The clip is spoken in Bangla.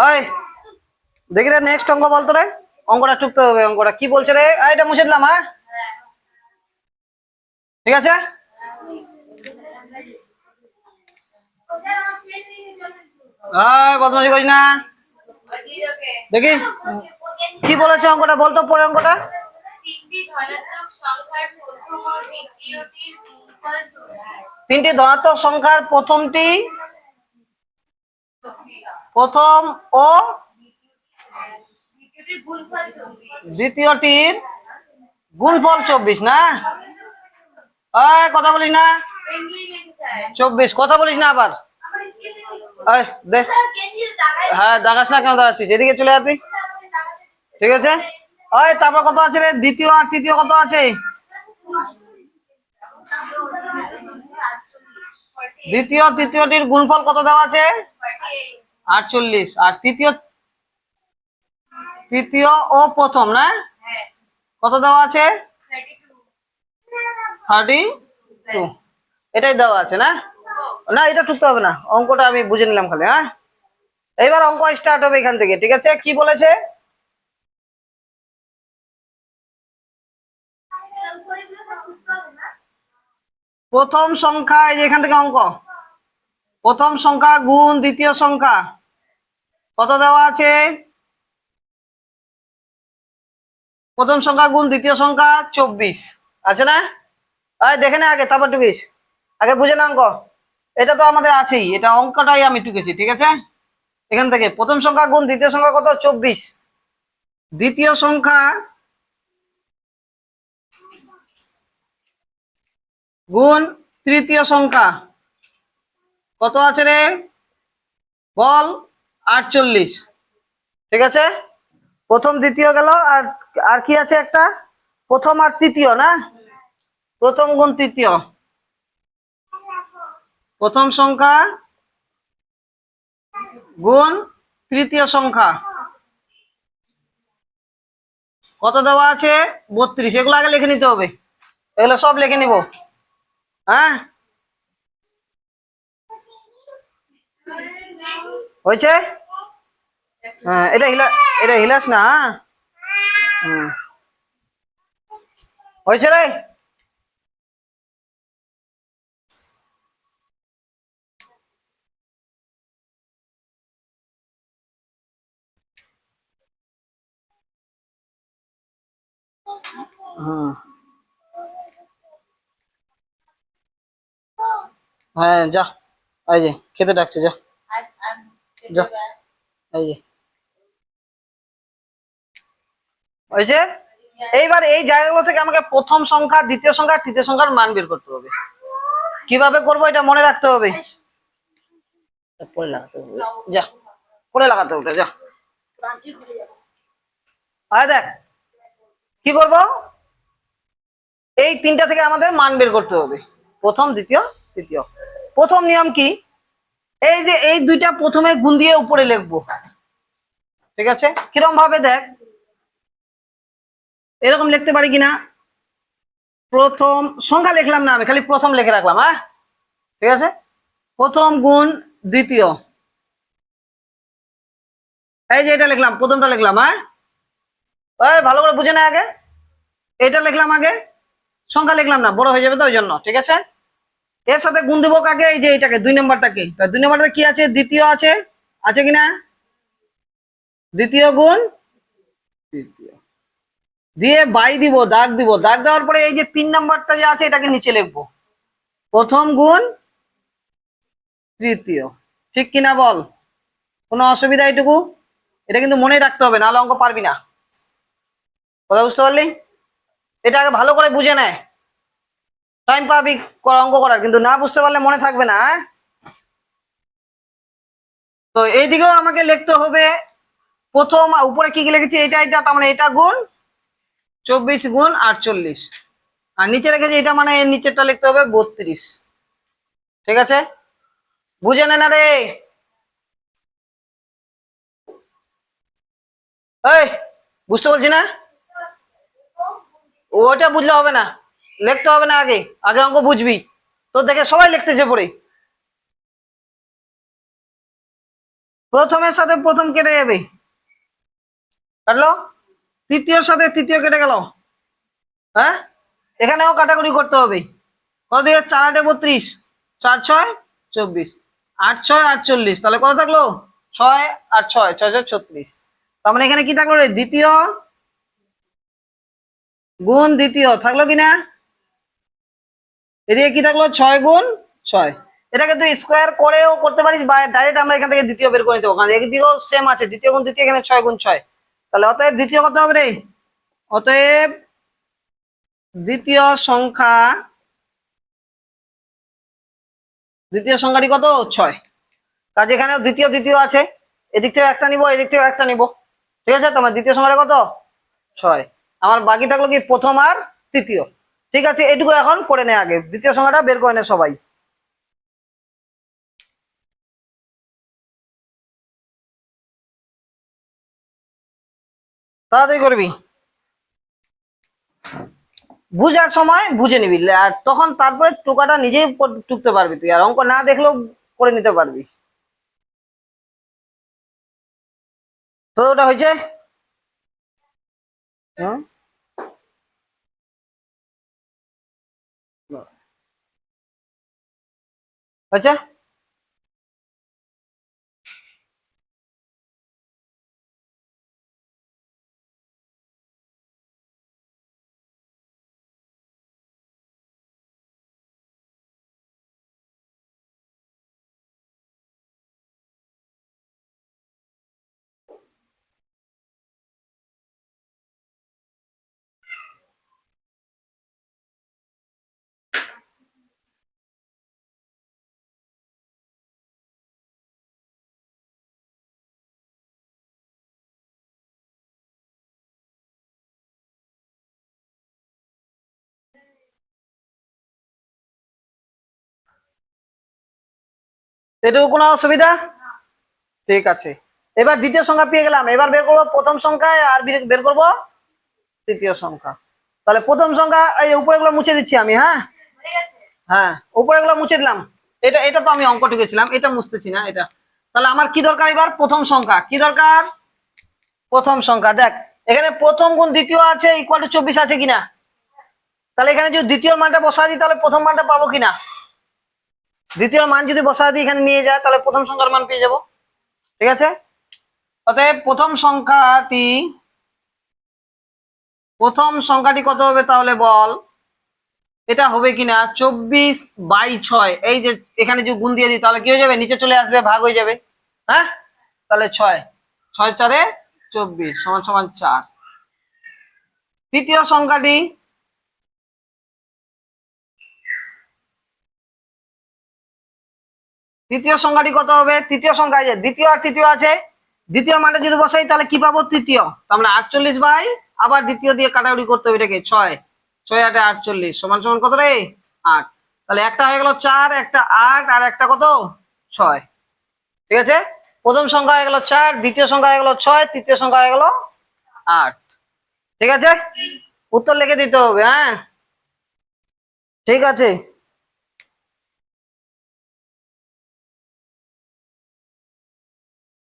ওই দেখি রে, নেক্সট অঙ্ক বলতো রে। অঙ্কটা টুকতে হবে। অঙ্কটা কি বলছে রে? এটা মুছে দিলাম। হ্যাঁ, ঠিক আছে। বদমাশি করিস না। দেখি কি বলেছে অঙ্কটা, বলতো পরে অঙ্কটা। তিনটি ধনাত্মক সংখ্যার প্রথমটি প্রথম ও দ্বিতীয়টির গুণফল 24 না? কথা বলিস না। 24 কথা বলিস না আবার। দেখ, হ্যাঁ দাগাস না, কেন দাগাচ্ছিস? এদিকে চলে আসবি, ঠিক আছে। তারপর কত আছে রে? দ্বিতীয় আর তৃতীয় কত আছে? দ্বিতীয় তৃতীয়টির গুণফল কত দেওয়া আছে? 48। আর তৃতীয় ও প্রথম না, কত দেওয়া আছে? 32। এটাই দেওয়া আছে না? না, এটা টুকতে হবে না, অঙ্কটা আমি বুঝে নিলাম খালি। হ্যাঁ, এইবার অঙ্ক স্টার্ট হবে এখান থেকে, ঠিক আছে। কি বলেছে? প্রথম সংখ্যা, এই যে এখান থেকে অঙ্ক, প্রথম সংখ্যা গুণ দ্বিতীয় সংখ্যা কত দেওয়া আছে? প্রথম সংখ্যা গুণ দ্বিতীয় সংখ্যা 24 আছে না? দেখে না আগে, তারপর টুকিস। আগে বুঝে না অঙ্ক, এটা তো আমাদের আছেই, এটা অঙ্কটাই আমি টুকেছি, ঠিক আছে। এখান থেকে প্রথম সংখ্যা গুণ দ্বিতীয় সংখ্যা কত? 24। দ্বিতীয় সংখ্যা গুণ তৃতীয় সংখ্যা কত আছে রে? বল। 48, ঠিক আছে। প্রথম দ্বিতীয় গেল, আর আর কি আছে একটা? প্রথম আর তৃতীয় না? প্রথম গুণ তৃতীয়, প্রথম সংখ্যা গুণ তৃতীয় সংখ্যা কত দেওয়া আছে? 32। এগুলো আগে লিখে নিতে হবে, এগুলো সব লিখে নিব। হ্যাঁ, হয়েছে। হ্যাঁ, এটা হিলাস না। হ্যাঁ, হয়েছে রে। হ্যাঁ, যা, এই যে খেতে ডাকছে, যা যা, এই যে হয়েছে। এইবার এই জায়গাগুলো থেকে আমাকে প্রথম সংখ্যা, দ্বিতীয় সংখ্যা, তৃতীয় সংখ্যার মান বের করতে হবে। কিভাবে করবো এটা মনে রাখতে হবে। পরে লাগাতে হবে, যা পরে লাগাতে হবে, যা। দেখ কি করব, এই তিনটা থেকে আমাদের মান বের করতে হবে, প্রথম দ্বিতীয় তৃতীয়। প্রথম নিয়ম কি? এই যে এই দুইটা প্রথমে গুণ দিয়ে উপরে লিখবো, ঠিক আছে। কিরকম ভাবে দেখ, এরকম লিখতে পারি কিনা? প্রথম সংখ্যা লিখলাম না, আমি খালি প্রথম লিখে রাখলাম। হ্যাঁ, ঠিক আছে। প্রথম গুণ দ্বিতীয়, এই যে এটা লিখলাম, প্রথমটা লিখলাম। হ্যাঁ, ভালো করে বুঝে না আগে, এটা লিখলাম আগে, সংখ্যা লিখলাম না, বড় হয়ে যাবে তো ওই জন্য, ঠিক আছে। এর সাথে গুণ দিব কাকে? এই যে এটাকে, 2 নম্বরটাকে। 2 নম্বরটা কি আছে? দ্বিতীয় আছে, আছে কিনা? দ্বিতীয় গুণ তৃতীয় দিয়ে বাই দিব, দাগ দিব। দাগ দেওয়ার পরে এই যে 3 নম্বরটা যে আছে এটাকে নিচে লিখবো, প্রথম গুণ তৃতীয়। ঠিক কিনা বল? কোনো অসুবিধা এইটুকু? এটা কিন্তু মনে রাখতে হবে, নাহলে অঙ্ক পারবি না। কথা বুঝতে পারলি? এটা আগে ভালো করে বুঝে নেয়, টাইম পাবি অঙ্ক করার, কিন্তু না বুঝতে পারলে মনে থাকবে না। তো এইদিকেও আমাকে লিখতে হবে প্রথম, উপরে কি কি লিখেছি, এটা এটা, তার মানে এটা গুণ 24 গুণ 48, আর নিচে রেখেছি এটা, মানে এর নিচেরটা লিখতে হবে 32, ঠিক আছে। বুঝে নে না রে, এই বুঝতে বলছি না? ওটা বুঝলে হবে না, লিখতে হবে না, আগে আগে অঙ্ক বুঝবি। তোর দেখে সবাই লিখতেছে পড়ে, প্রথমের সাথে প্রথম কেটে যাবে, কাটলো। তৃতীয়র সাথে তৃতীয় কেটে গেল। হ্যাঁ, এখানেও কাটাকুটি করতে হবে। কত দিকে 4 8 32, 4 6 24, 8 6 48, তাহলে কত থাকলো 6 8 6 6 6 36। তার মানে এখানে কি থাকলো রে, দ্বিতীয় গুণ দ্বিতীয় থাকলো কিনা, এদিকে কি থাকলো 6 গুণ 6। এটাকে তুই স্কোয়ার করেও করতে পারিস বা ডাইরেক্ট আমরা এখান থেকে দ্বিতীয় বের করে নিতে পারবো, কারণ একদিকেও সেম আছে, দ্বিতীয় গুণ দ্বিতীয়, এখানে 6 গুণ 6। তাহলে অতএব দ্বিতীয় কত হবে রে, অতএব দ্বিতীয় সংখ্যা, দ্বিতীয় সংখ্যাটি কত 6। কাজে এখানেও দ্বিতীয় দ্বিতীয় আছে, এদিক থেকে একটা নিব, এদিক থেকে একটা নিব, ঠিক আছে। তোমার দ্বিতীয় সংখ্যাটা কত 6। আমার বাকি থাকলো কি প্রথম আর তৃতীয়। ঠিক আছে, এটুকু এখন করে নে, আগে দ্বিতীয় সংখ্যাটা বের করে নে সবাই। তাড়াতাড়ি করবি, বুঝার সময় বুঝে নিবি, আর তখন তারপরে টোকাটা নিজেই টুকতে পারবি তুই, আর অঙ্ক না দেখলেও করে নিতে পারবি। তো ওটা হয়েছে। হুম, হয়েছে। এটুকু কোনো অসুবিধা, ঠিক আছে। এবার দ্বিতীয় সংখ্যা পেয়ে গেলাম, এবার বের করবো প্রথম সংখ্যায় আর বের করবো তৃতীয় সংখ্যা। তাহলে প্রথম সংখ্যা, এই উপরে গুলো মুছে দিচ্ছি আমি, হ্যাঁ হ্যাঁ, উপরে গুলো মুছে দিলাম। এটা এটা তো আমি অঙ্ক টিকেছিলাম, এটা মুছতেছি না এটা। তাহলে আমার কি দরকার, এবার প্রথম সংখ্যা কি দরকার, প্রথম সংখ্যা। দেখ এখানে প্রথম গুণ দ্বিতীয় আছে, ইকুয়াল টু 24 আছে কিনা, তাহলে এখানে যদি দ্বিতীয় মানটা বসা দিই তাহলে প্রথম মানটা পাবো কিনা। দ্বিতীয় মান যদি বসা দিই এখানে নিয়ে যায়, তাহলে প্রথম সংখ্যার মান পেয়ে যাবো, ঠিক আছে। অতএব প্রথম সংখ্যাটি কত হবে তাহলে বল, এটা হবে কিনা 24/6। এই যে এখানে যদি গুণ দিয়ে দিই তাহলে কি হয়ে যাবে, নিচে চলে আসবে, ভাগ হয়ে যাবে। হ্যাঁ, তাহলে 6 6 4 24 সমান সমান 4। তৃতীয় সংখ্যাটি, তৃতীয় সংখ্যাটি কত হবে, তৃতীয় সংখ্যা যে দ্বিতীয় আর তৃতীয় আছে, দ্বিতীয় মানটা যদি বসাই তাহলে কি পাবো, তৃতীয়। তার মানে 48 বাই, আবার দ্বিতীয় দিয়ে কাটাকুটি করতে হবে, এটাকে 6 6 8 48 সমান সমান কত রে 8। তাহলে একটা হয়ে গেল 4, একটা 8, আর একটা কত 6, ঠিক আছে। প্রথম সংখ্যা হয়ে গেল 4, দ্বিতীয় সংখ্যা হয়ে গেল 6, তৃতীয় সংখ্যা হয়ে গেল 8, ঠিক আছে। উত্তর লিখে দিতে হবে, হ্যাঁ ঠিক আছে।